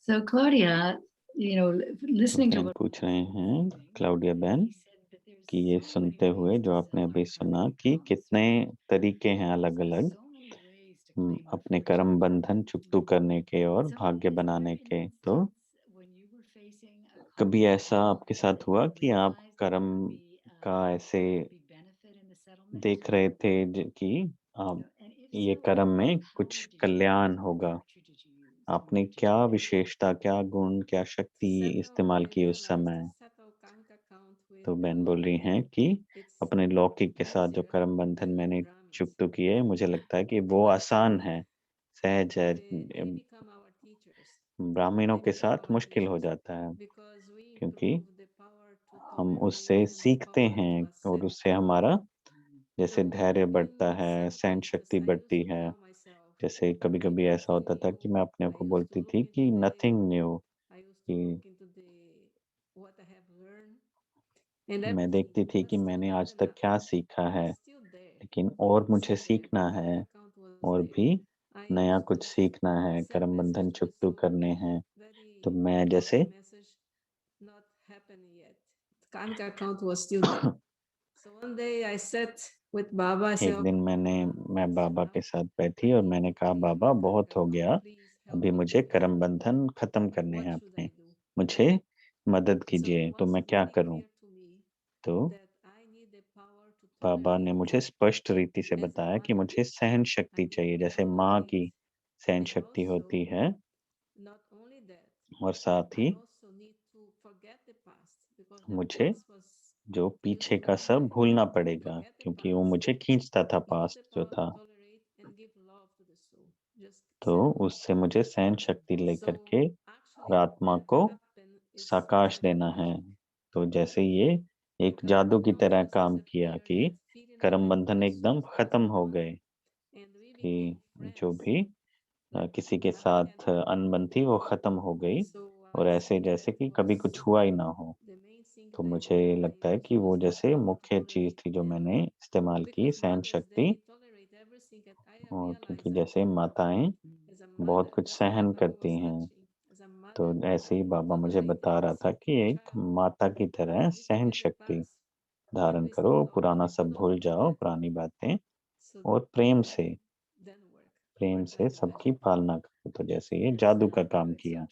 So Claudia, listening to बहन पूछ रहे हैं क्लाउडिया बहन कि ये सुनते हुए जो आपने अभी सुना कि कितने तरीके हैं अलग अलग अपने कर्म बंधन चुकतू करने के और भाग्य बनाने के। तो कभी ऐसा आपके साथ हुआ कि आप कर्म का ऐसे देख रहे थे कि आप ये कर्म में कुछ कल्याण होगा, आपने क्या विशेषता, क्या गुण, क्या शक्ति इस्तेमाल की उस समय? तो बहन बोल रही हैं कि अपने लौकिक के साथ जो कर्म बंधन मैंने चुकतू किए, मुझे लगता है कि वो आसान है, सहज है। ब्राह्मणों के साथ मुश्किल हो जाता है क्योंकि हम उससे सीखते हैं और उससे हमारा जैसे धैर्य बढ़ता है, सहन शक्ति बढ़ती है। जैसे कभी-कभी ऐसा होता था कि मैं अपने को बोलती थी कि नथिंग न्यू, कि मैं देखती थी कि मैंने आज तक क्या सीखा है, लेकिन और मुझे सीखना है और भी नया कुछ सीखना है, कर्म बंधन चुकतू करने हैं। तो मैं जैसे Kanka account was still there. So one day I sat with Baba. I said, एक दिन मैं बाबा के साथ बैठी और मैंने कहा बाबा बहुत हो गया, अभी मुझे कर्म बंधन खत्म करने हैं अपने, मुझे मदद कीजिए, तो मैं क्या करूं? तो बाबा ने मुझे स्पष्ट रीति से बताया कि मुझे सहन शक्ति चाहिए, जैसे माँ की सहन शक्ति होती है, और साथ ही मुझे जो पीछे का सब भूलना पड़ेगा क्योंकि वो मुझे खींचता था पास्ट जो था। तो उससे मुझे सहन शक्ति लेकर के हर आत्मा को साकाश देना है। तो जैसे ये एक जादू की तरह काम किया कि कर्म बंधन एकदम खत्म हो गए, कि जो भी किसी के साथ अनबन थी वो खत्म हो गई और ऐसे जैसे कि कभी कुछ हुआ ही ना हो। तो मुझे लगता है कि वो जैसे मुख्य चीज थी जो मैंने इस्तेमाल की, सहन शक्ति। और क्योंकि जैसे माताएं बहुत कुछ सहन करती हैं, तो ऐसे ही बाबा मुझे बता रहा था कि एक माता की तरह सहन शक्ति धारण करो, पुराना सब भूल जाओ, पुरानी बातें, और प्रेम से सबकी पालना करो। तो जैसे ये जादू का काम किया।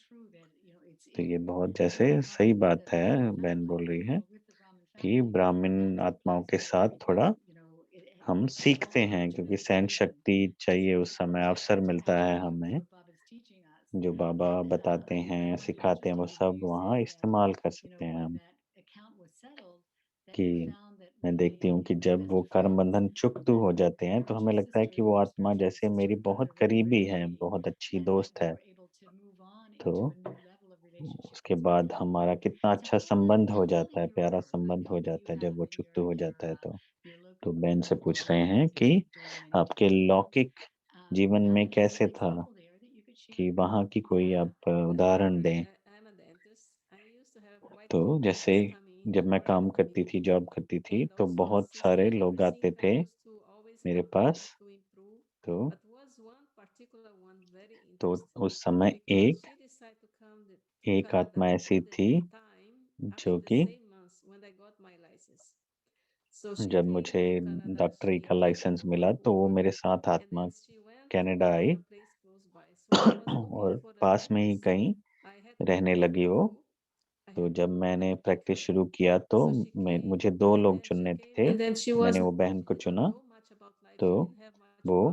तो ये बहुत जैसे सही बात है, बहन बोल रही है कि ब्राह्मण आत्माओं के साथ थोड़ा हम सीखते हैं क्योंकि सहन शक्ति चाहिए, उस समय अवसर मिलता है हमें, जो बाबा बताते हैं, सिखाते हैं, वो सब वहाँ इस्तेमाल कर सकते हैं हम। कि मैं देखती हूँ कि जब वो कर्म बंधन चुकतू हो जाते हैं तो हमें लगता है कि वो आत्मा जैसे मेरी बहुत करीबी है, बहुत अच्छी दोस्त है। तो उसके बाद हमारा कितना अच्छा संबंध हो जाता है, प्यारा संबंध हो जाता है जब वो चुकतू हो जाता है। तो बहन से पूछ रहे हैं कि आपके लौकिक जीवन में कैसे था, कि वहाँ की कोई आप उदाहरण दें। तो जैसे जब मैं काम करती थी, जॉब करती थी, तो बहुत सारे लोग आते थे मेरे पास। तो उस समय एक आत्मा ऐसी थी जो कि जब मुझे डॉक्टरी का लाइसेंस मिला तो वो मेरे साथ आत्मा कनाडा आई और पास में ही कहीं रहने लगी वो। तो जब मैंने प्रैक्टिस शुरू किया तो मुझे 2 लोग चुनने थे, मैंने वो बहन को चुना। तो वो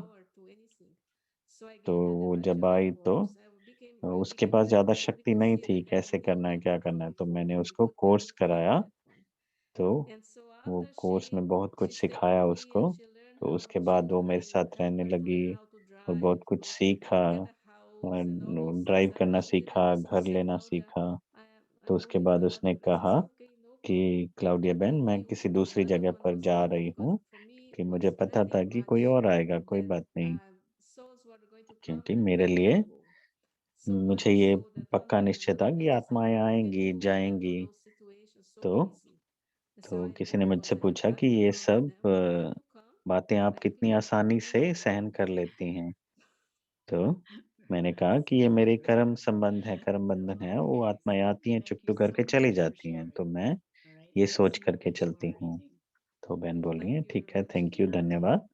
वो जब आई तो उसके पास ज़्यादा शक्ति नहीं थी, कैसे करना है, क्या करना है, तो मैंने उसको कोर्स कराया। तो वो कोर्स में बहुत कुछ सिखाया उसको, तो उसके बाद वो मेरे साथ रहने लगी और बहुत कुछ सीखा, ड्राइव करना सीखा, घर लेना सीखा। तो उसके बाद उसने कहा कि क्लाउडिया बहन, मैं किसी दूसरी जगह पर जा रही हूँ, कि मुझे पता था कि कोई और आएगा, कोई बात नहीं, क्योंकि मेरे लिए मुझे ये पक्का निश्चय था कि आत्माएं आएंगी जाएंगी। तो किसी ने मुझसे पूछा कि ये सब बातें आप कितनी आसानी से सहन कर लेती हैं। तो मैंने कहा कि ये मेरे कर्म संबंध है, कर्म बंधन है, वो आत्माएं आती हैं, चुप करके चली जाती हैं, तो मैं ये सोच करके चलती हूँ। तो बहन बोल रही है ठीक है, थैंक यू, धन्यवाद,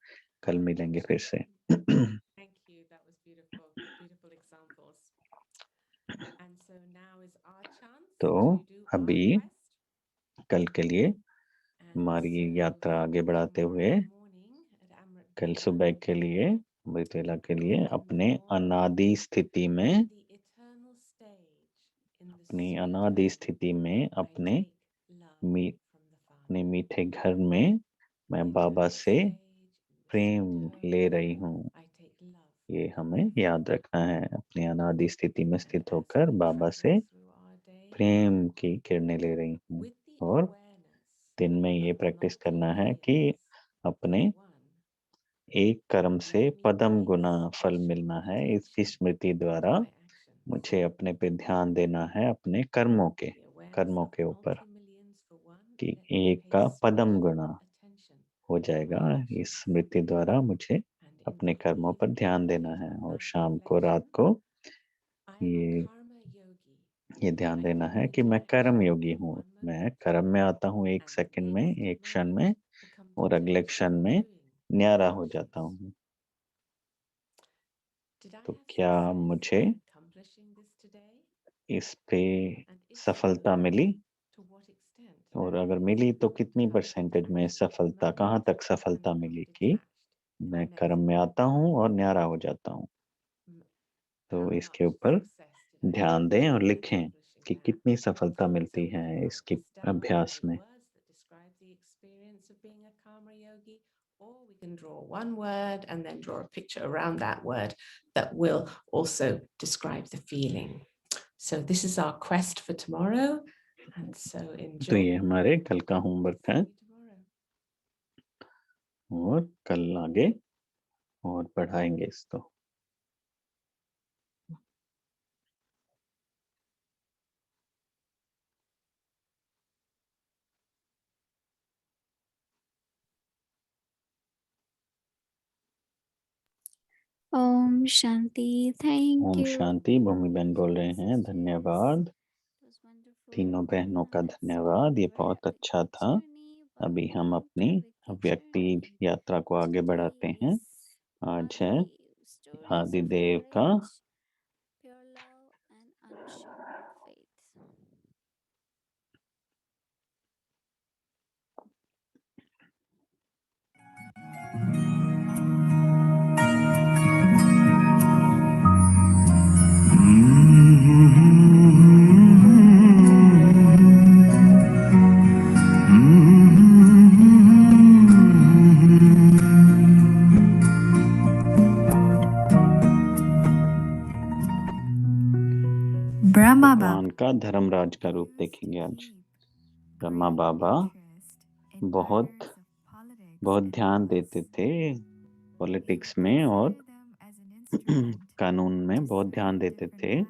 कल मिलेंगे फिर से। Thank you. That was beautiful. Beautiful examples. And so now is our chance तो to do our अभी quest. कल के लिए And हमारी so यात्रा आगे बढ़ाते हुए tomorrow morning at Amrit कल Vela, सुबह के लिए, अमृत वेला के लिए अपने अनादि स्थिति में, the eternal stage in the अपनी sweet अनादि home, स्थिति में, I अपने take love me from the अपने Father. मीठे घर में मैं The बाबा eternal से stage in the Prem sweet home, ले रही हूँ। I take love ये from हमें the याद Father. रखना है, अपनी अनादि स्थिति में And स्थित as होकर we बाबा travel से through our day, प्रेम की किरणें ले रही हूँ। with the और awareness दिन में ये of the प्रैक्टिस करना है कि multi-millions अपने in one, एक कर्म से let me पदम pay गुना फल special मिलना है, इसकी attention स्मृति to द्वारा my actions. मुझे अपने पे ध्यान देना है, अपने कर्मों The awareness of के ऊपर, multi-millions for one, कि let me एक pay का पदम special गुना attention हो to जाएगा। my इस actions. स्मृति द्वारा मुझे And in अपने the कर्मों पर ध्यान देना है। evening, और as शाम को, रात reflection, को I am a ये karma yogi. ये ध्यान I देना come है कि into मैं कर्म action योगी in हूँ। one मैं moment, कर्म में आता हूँ एक and the सेकंड में, next एक क्षण moment में, I come और to अगले take क्षण stock में doing न्यारा my हो जाता actions. हूँ। Did I तो have क्या success मुझे in accomplishing this today? इस पे And if सफलता so, milli? to what extent? और अगर मिली तो कितनी How परसेंटेज में detached सफलता, am I? कहाँ तक And सफलता how मिली कि detached do I मैं know कर्म that में I आता am? हूँ और न्यारा हो जाता हूँ। तो How इसके much ऊपर success did I ध्यान have दें और in लिखें accomplishing कि that? कितनी सफलता So मिलती we है can write इसके this down अभ्यास in में। words that describe the experience of being a karma yogi, or we can draw one word and then draw a picture around that word that will also describe the feeling. So this is our quest for tomorrow. And so तो enjoy. ये हमारे कल का homework है, See you tomorrow. और कल आगे और बढ़ाएंगे इसको। Om Shanti. Thank Om you. शांति। भूमि बहन बोल रहे हैं धन्यवाद, It was wonderful. तीनों बहनों का Let's धन्यवाद, ये बहुत wrap अच्छा the था। journey अभी by हम going अपनी to Vicky व्यक्ति journey. यात्रा को आगे बढ़ाते हैं। Today's आज है Adi stories of आदिदेव का courage, pure love, and unshakable faith. Brahma भगवान का धर्मराज का रूप देखेंगे आज। ब्रह्मा बाबा बहुत ध्यान देते थे पॉलिटिक्स में और कानून में बहुत ध्यान देते थे।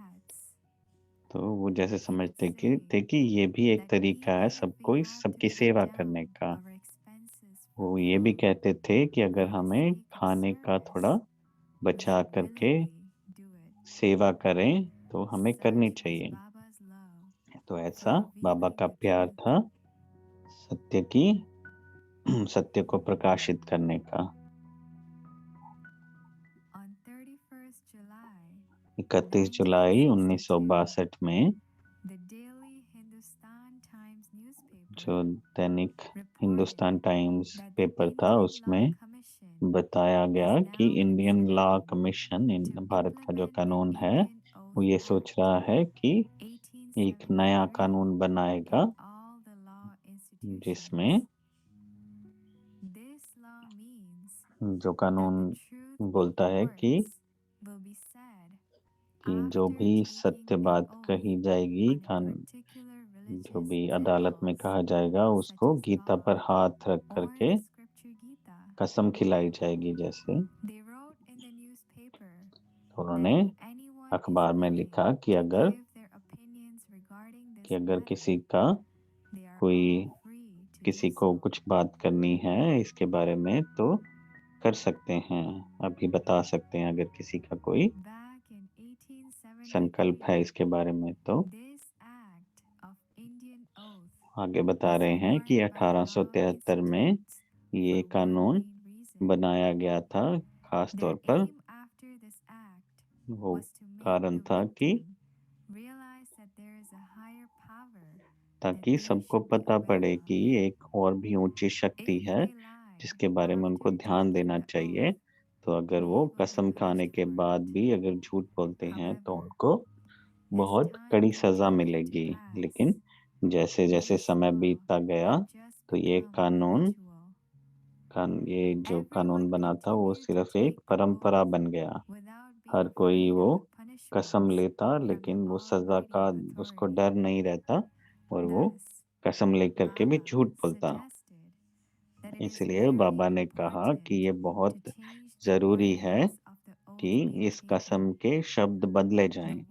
तो वो जैसे समझते थे कि ये भी एक तरीका है सबकी सेवा करने का। वो ये भी कहते थे कि अगर हमें खाने का थोड़ा बचा करके सेवा करें तो हमें करनी चाहिए। तो ऐसा बाबा का प्यार था सत्य को प्रकाशित करने का। 31 जुलाई 1962 में जो दैनिक हिंदुस्तान टाइम्स पेपर था, उसमें बताया गया कि इंडियन लॉ कमीशन, भारत का जो कानून है, वो ये सोच रहा है कि एक नया कानून बनाएगा जिसमें जो कानून बोलता है कि जो भी सत्य बात कही जाएगी, जो भी अदालत में कहा जाएगा, उसको गीता पर हाथ रख करके कसम खिलाई जाएगी। जैसे उन्होंने अखबार में लिखा कि अगर किसी का कोई किसी को कुछ बात करनी है इसके बारे में तो कर सकते हैं, अभी बता सकते हैं अगर किसी का कोई संकल्प है इसके बारे में तो। आगे बता रहे हैं कि 1873 में ये कानून बनाया गया था, खास तौर पर वो कारण था कि ताकि सबको पता पड़े कि एक और भी ऊंची शक्ति है जिसके बारे में उनको ध्यान देना चाहिए। तो अगर वो कसम खाने के बाद भी अगर झूठ बोलते हैं तो उनको बहुत कड़ी सजा मिलेगी। लेकिन जैसे जैसे समय बीतता गया तो ये जो कानून बना था वो सिर्फ एक परंपरा बन गया। हर कोई वो कसम लेता लेकिन वो सजा का उसको डर नहीं रहता और वो कसम लेकर के भी झूठ बोलता। इसलिए बाबा ने कहा कि ये बहुत जरूरी है कि इस कसम के शब्द बदले जाएं।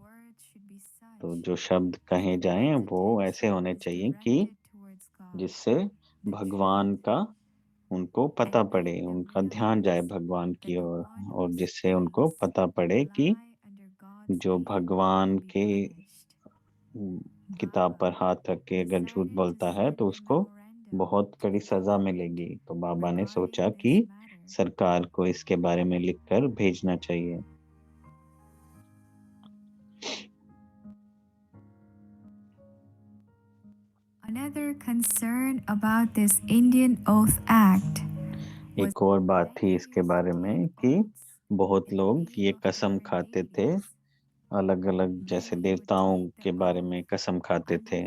तो जो शब्द कहे जाएं वो ऐसे होने चाहिए कि जिससे भगवान का उनको पता पड़े, उनका ध्यान जाए भगवान की ओर, और जिससे उनको पता पड़े कि जो भगवान के किताब पर हाथ रख के अगर झूठ बोलता है तो उसको बहुत कड़ी सजा मिलेगी। तो बाबा ने सोचा कि सरकार को इसके बारे में लिखकर भेजना चाहिए। Another concern about this Indian Oath Act एक और बात थी इसके बारे में कि बहुत लोग ये कसम खाते थे, अलग अलग जैसे देवताओं के बारे में कसम खाते थे,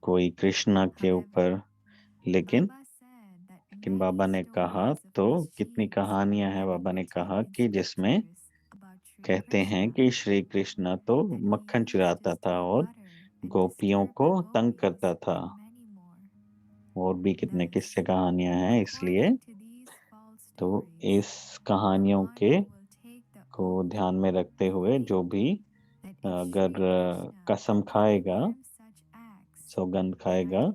कोई कृष्णा के ऊपर। लेकिन बाबा ने कहा तो कितनी कहानियां हैं, बाबा ने कहा कि जिसमें कहते हैं कि श्री कृष्णा तो मक्खन चुराता था और गोपियों को तंग करता था, और भी कितने किस्से कहानियां हैं। इसलिए तो इस कहानियों के को ध्यान में रखते हुए जो भी अगर कसम खाएगा, सौगंध खाएगा,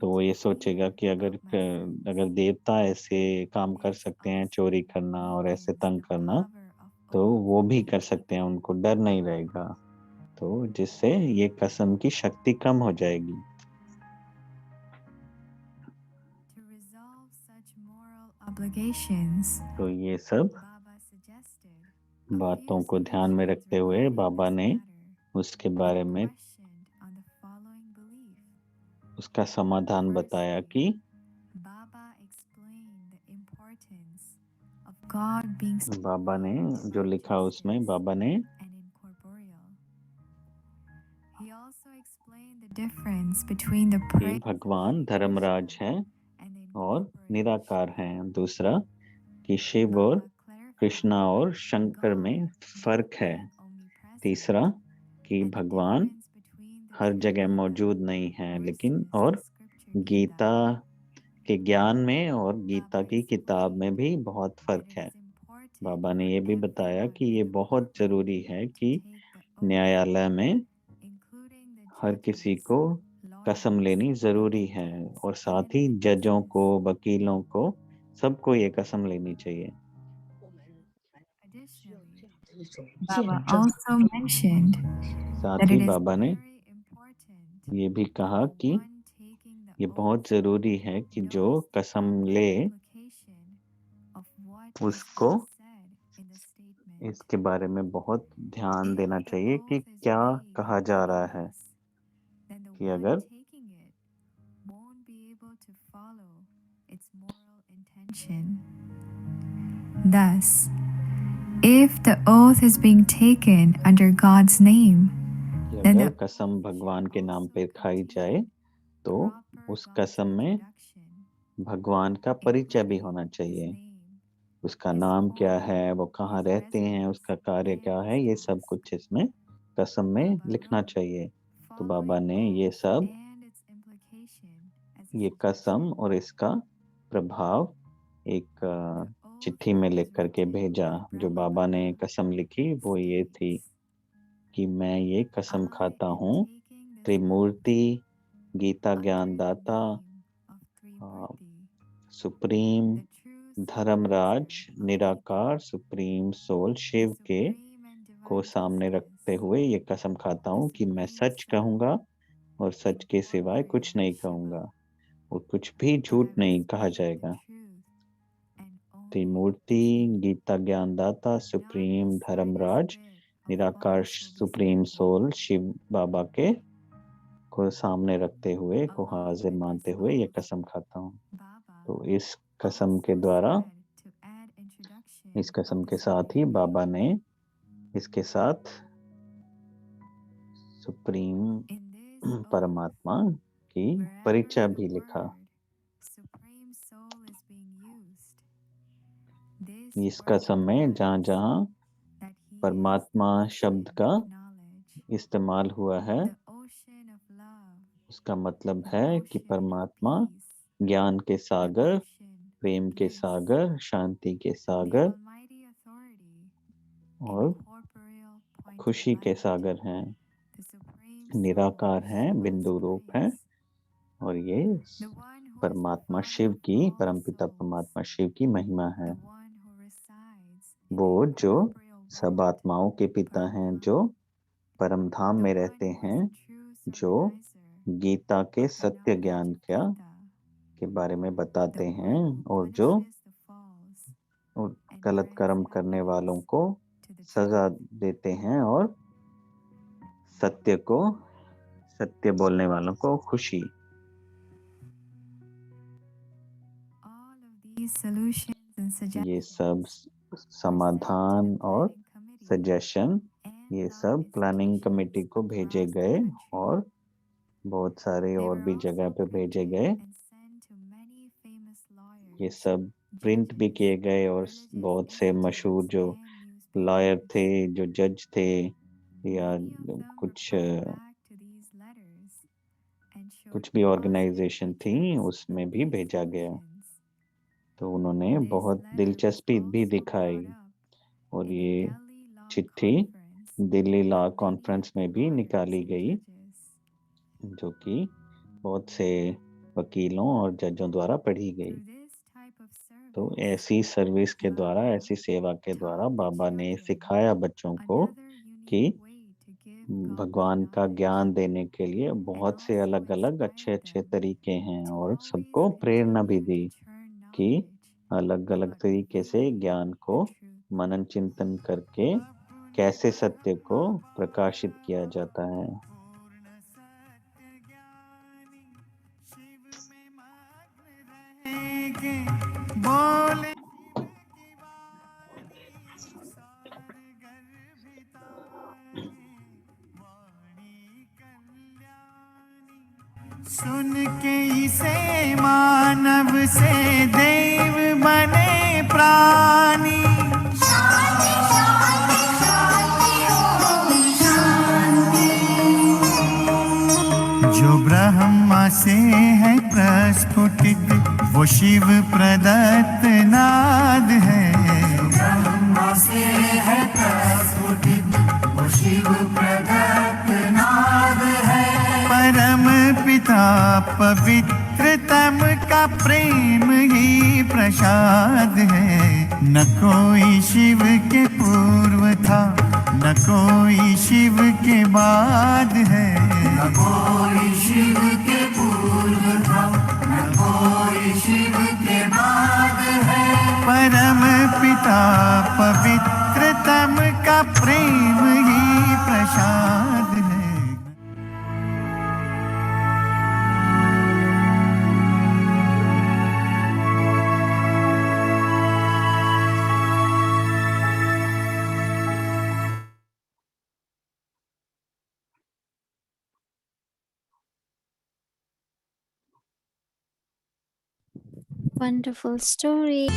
तो वो ये सोचेगा कि अगर देवता ऐसे काम कर सकते हैं, चोरी करना और ऐसे तंग करना, तो वो भी कर सकते हैं, उनको डर नहीं रहेगा। तो जिससे ये कसम की शक्ति कम हो जाएगी। तो ये सब बातों को ध्यान में रखते हुए बाबा ने उसके बारे में उसका समाधान बताया कि बाबा ने जो लिखा उसमें बाबा ने कि भगवान धर्मराज हैं और निराकार हैं। दूसरा कि शिव और कृष्णा और शंकर में फर्क है। तीसरा कि भगवान हर जगह मौजूद नहीं है, लेकिन और गीता के ज्ञान में और गीता की किताब में भी बहुत फर्क है। बाबा ने ये भी बताया कि ये बहुत जरूरी है कि न्यायालय में हर किसी को कसम लेनी जरूरी है, और साथ ही जजों को, वकीलों को, सबको ये कसम लेनी चाहिए। Baba also mentioned साथ that ही it is बाबा ने very important ये भी कहा कि ये बहुत जरूरी है कि जो कसम ले उसको इसके बारे में बहुत ध्यान देना चाहिए कि क्या कहा जा रहा है। कि अगर Thus, if the oath is being taken under God's name, कि then अगर the कसम भगवान के नाम पे खाई जाए तो उस कसम में भगवान का परिचय भी होना चाहिए। उसका नाम क्या है, वो कहाँ रहते हैं, उसका कार्य क्या है, ये सब कुछ इसमें कसम में लिखना चाहिए। तो बाबा ने ये सब, ये कसम और इसका प्रभाव एक चिट्ठी में लिख करके भेजा। जो बाबा ने कसम लिखी वो ये थी कि मैं ये कसम खाता हूँ त्रिमूर्ति, गीता ज्ञानदाता, सुप्रीम धर्मराज, निराकार सुप्रीम सोल शिव के को सामने रखते हुए ये कसम खाता हूँ कि मैं सच कहूँगा और सच के सिवाय कुछ नहीं कहूँगा और कुछ भी झूठ नहीं कहा जाएगा। त्रिमूर्ति, गीता ज्ञानदाता, सुप्रीम धर्मराज, निराकार सुप्रीम सोल शिव बाबा के को सामने रखते हुए, को हाजिर मानते हुए ये कसम खाता हूँ। तो इस कसम के द्वारा, इस कसम के साथ ही बाबा ने इसके साथ सुप्रीम परमात्मा की परिचय भी लिखा। इस कसम में जहाँ जहाँ परमात्मा शब्द का इस्तेमाल हुआ है, उसका मतलब है कि परमात्मा ज्ञान के सागर, प्रेम के सागर, शांति के सागर और खुशी के सागर हैं, निराकार हैं, बिंदु रूप हैं और ये परमात्मा शिव की, परमपिता परमात्मा शिव की महिमा है। वो जो सब आत्माओं के पिता हैं, जो परम धाम में रहते हैं, जो गीता के सत्य ज्ञान के बारे में बताते हैं और जो गलत कर्म करने वालों को सजा देते हैं और सत्य बोलने वालों को खुशी। ये सब समाधान और सजेशन, ये सब प्लानिंग कमेटी को भेजे गए और बहुत सारे और भी जगह पे भेजे गए। ये सब प्रिंट भी किए गए और बहुत से मशहूर जो लॉयर थे, जो जज थे या कुछ भी ऑर्गेनाइजेशन थी, उसमें भी भेजा गया। तो उन्होंने बहुत दिलचस्पी भी दिखाई और ये चिट्ठी दिल्ली लॉ कॉन्फ्रेंस में भी निकाली गई, जो कि बहुत से वकीलों और जजों द्वारा पढ़ी गई। तो ऐसी सर्विस के द्वारा, ऐसी सेवा के द्वारा बाबा ने सिखाया बच्चों को कि भगवान का ज्ञान देने के लिए बहुत से अलग अलग अच्छे तरीके हैं और सबको प्रेरणा भी दी कि अलग अलग तरीके से ज्ञान को मनन चिंतन करके कैसे सत्य को प्रकाशित किया जाता है। सुन के इसे मानव से देव बने प्राणी, जो ब्रह्मा से है प्रस्फुटित वो शिव प्रदत्त नाद है। ब्रह्मा से है प्रस्फुटित वो शिव प्रदत्त नाद है। परम पिता पवित्रतम का प्रेम ही प्रसाद है। न कोई शिव के पूर्व था, न कोई शिव के बाद है। न कोई शिव के पूर्व था, न कोई शिव के बाद है। परम पिता पवित्रतम का प्रेम ही प्रसाद है। Wonderful story.